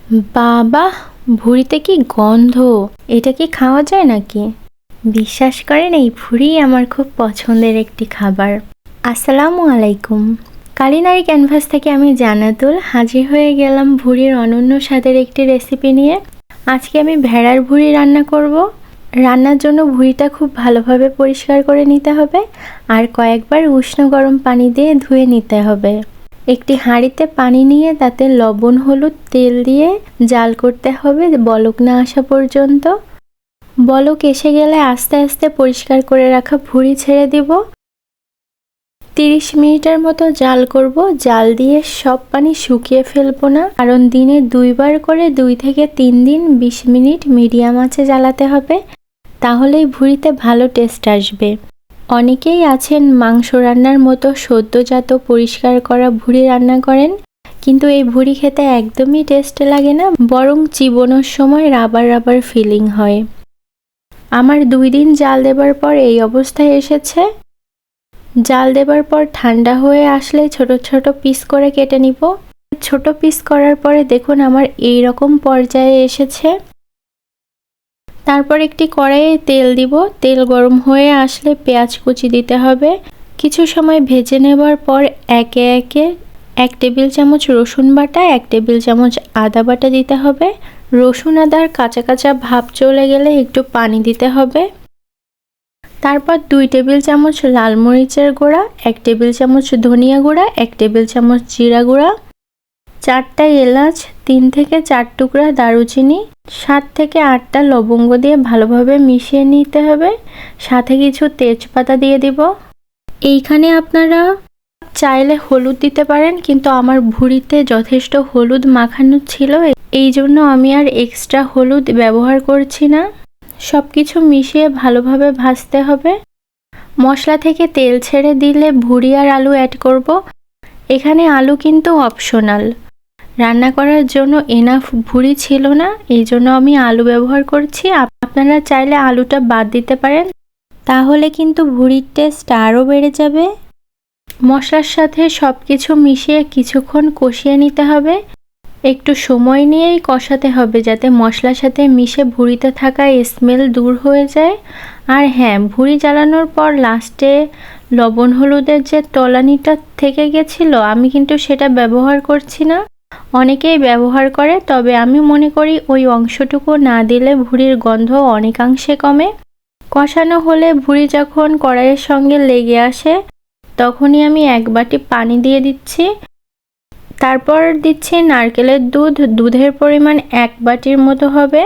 বাবা, ভুঁড়িতে কি গন্ধ! এটা কি খাওয়া যায় নাকি? বিশ্বাস করেন, এই ভুঁড়ি আমার খুব পছন্দের একটি খাবার। আসসালামু আলাইকুম। কালিনারি ক্যানভাস থেকে আমি জান্নাতুল হাজির হয়ে গেলাম ভুঁড়ির অনন্য স্বাদের একটি রেসিপি নিয়ে। আজকে আমি ভেড়ার ভুঁড়ি রান্না করব। রান্নার জন্য ভুঁড়িটা খুব ভালোভাবে পরিষ্কার করে নিতে হবে আর কয়েকবার উষ্ণ গরম পানি দিয়ে ধুয়ে নিতে হবে। একটি হাঁড়িতে পানি নিয়ে তাতে লবণ, হলুদ, তেল দিয়ে জাল করতে হবে বলক না আসা পর্যন্ত। বলক এসে গেলে আস্তে আস্তে পরিষ্কার করে রাখা ভুঁড়ি ছেড়ে দিব। 30 মিনিটের মতো জাল করব। জাল দিয়ে সব পানি শুকিয়ে ফেলবো না, কারণ দিনে 2 বার করে 2 থেকে 3 দিন 20 মিনিট মিডিয়াম আঁচে জ্বালাতে হবে, তাহলেই ভুঁড়িতে ভালো টেস্ট আসবে। অনেকেই আছেন মাংস রান্নার মতো সদ্যজাত পরিষ্কার করা ভুঁড়ি রান্না করেন, কিন্তু এই ভুঁড়ি খেতে একদমই টেস্ট লাগে না, বরং চিবোনোর সময় রাবার রাবার ফিলিং হয়। আমার 2 দিন জাল দেবার পর এই অবস্থায় এসেছে। জাল দেবার পর ঠান্ডা হয়ে আসলে ছোট ছোট পিস করে কেটে নিব। ছোট পিস করার পরে দেখুন আমার এই রকম পর্যায়ে এসেছে। তারপর একটি কড়াইয়ে তেল দিব। তেল গরম হয়ে আসলে পেঁয়াজ কুচি দিতে হবে। কিছু সময় ভেজে নেবার পর একে একে 1 টেবিল চামচ রসুন বাটা, 1 টেবিল চামচ আদা বাটা দিতে হবে। রসুন আদার কাঁচা কাঁচা ভাব চলে গেলে একটু পানি দিতে হবে। তারপর 2 টেবিল চামচ লাল মরিচের গুঁড়া, 1 টেবিল চামচ ধনিয়া গুঁড়া, 1 টেবিল চামচ জিরা গুঁড়া, 4টা এলাচ, 3 থেকে 4 টুকরা দারুচিনি, 7 থেকে 8টা লবঙ্গ দিয়ে ভালোভাবে মিশিয়ে নিতে হবে। সাথে কিছু তেজপাতা দিয়ে দিব। এইখানে আপনারা চাইলে হলুদ দিতে পারেন, কিন্তু আমার ভুঁড়িতে যথেষ্ট হলুদ মাখানো ছিল, এই জন্য আমি আর এক্সট্রা হলুদ ব্যবহার করছি না। সব কিছু মিশিয়ে ভালোভাবে ভাজতে হবে। মশলা থেকে তেল ছেড়ে দিলে ভুঁড়ি আর আলু অ্যাড করব। এখানে আলু কিন্তু অপশনাল, রান্না করার জন্য এনাফ ভুঁড়ি ছিল না, এই জন্য আমি আলু ব্যবহার করছি। আপনারা চাইলে আলুটা বাদ দিতে পারেন, তাহলে কিন্তু ভুঁড়ির টেস্ট আরও বেড়ে যাবে। মশলার সাথে সব কিছু মিশিয়ে কিছুক্ষণ কষিয়ে নিতে হবে। একটু সময় নিয়েই কষাতে হবে, যাতে মশলার সাথে মিশে ভুঁড়িতে থাকা স্মেল দূর হয়ে যায়। আর হ্যাঁ, ভুঁড়ি জ্বালানোর পর লাস্টে লবণ হলুদের যে তলানিটা থেকে গেছিল, আমি কিন্তু সেটা ব্যবহার করছি না। অনেকেই ব্যবহার করে, তবে আমি মনে করি ওই অংশটুকু না দিলে ভুঁড়ির গন্ধ অনেকাংশে কমে। কষানো হলে ভুঁড়ি যখন কড়াইয়ের সঙ্গে লেগে আসে, তখনই আমি 1 বাটি পানি দিয়ে দিচ্ছি। তারপর দিচ্ছি নারকেলের দুধ। দুধের পরিমাণ 1 বাটির মতো হবে।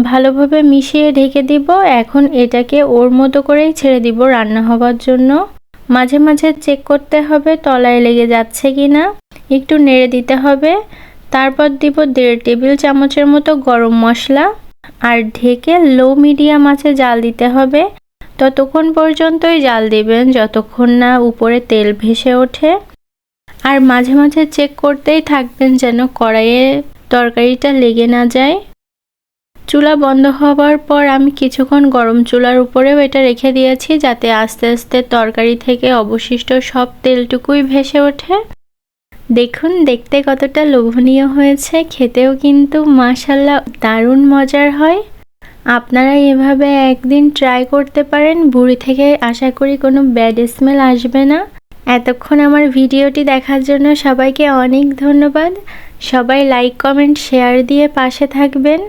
ভালোভাবে মিশিয়ে ঢেকে দিব। এখন এটাকে ওর মতো করেই ছেড়ে দিব রান্না হবার জন্য। মাঝে মাঝে চেক করতে হবে তলায় লেগে যাচ্ছে কিনা, একটু নেড়ে দিতে হবে। তারপর দিব 1.5 টেবিল চামচের মতো গরম মশলা আর ঢেকে লো মিডিয়াম আঁচে জাল দিতে হবে। ততক্ষণ পর্যন্তই জাল দিবেন যতক্ষণ না উপরে তেল ভেসে ওঠে। আর মাঝে মাঝে চেক করতেই থাকবেন যেন কড়াইয়ে তরকারিটা লেগে না যায়। চুলা বন্ধ হওয়ার পর আমি কিছুক্ষণ গরম চুলার উপরেও এটা রেখে দিয়েছি, যাতে আস্তে আস্তে তরকারি থেকে অবশিষ্ট সব তেলটুকুই ভেসে ওঠে। দেখুন দেখতে কতটা লোভনীয় হয়েছে, খেতেও কিন্তু মাশাআল্লাহ দারুণ মজার হয়। আপনারা এভাবে একদিন ট্রাই করতে পারেন, ভুঁড়ি থেকে আশা করি কোনো ব্যাড স্মেল আসবে না। এতক্ষণ আমার ভিডিওটি দেখার জন্য সবাইকে অনেক ধন্যবাদ। সবাই লাইক, কমেন্ট, শেয়ার দিয়ে পাশে থাকবেন।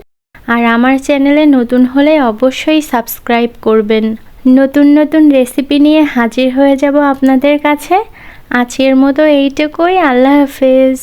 আর আমার চ্যানেলে নতুন হলে অবশ্যই সাবস্ক্রাইব করবেন। নতুন নতুন রেসিপি নিয়ে হাজির হয়ে যাব আপনাদের কাছে। আজকের মতো এইটুকুই। আল্লাহ হাফেজ।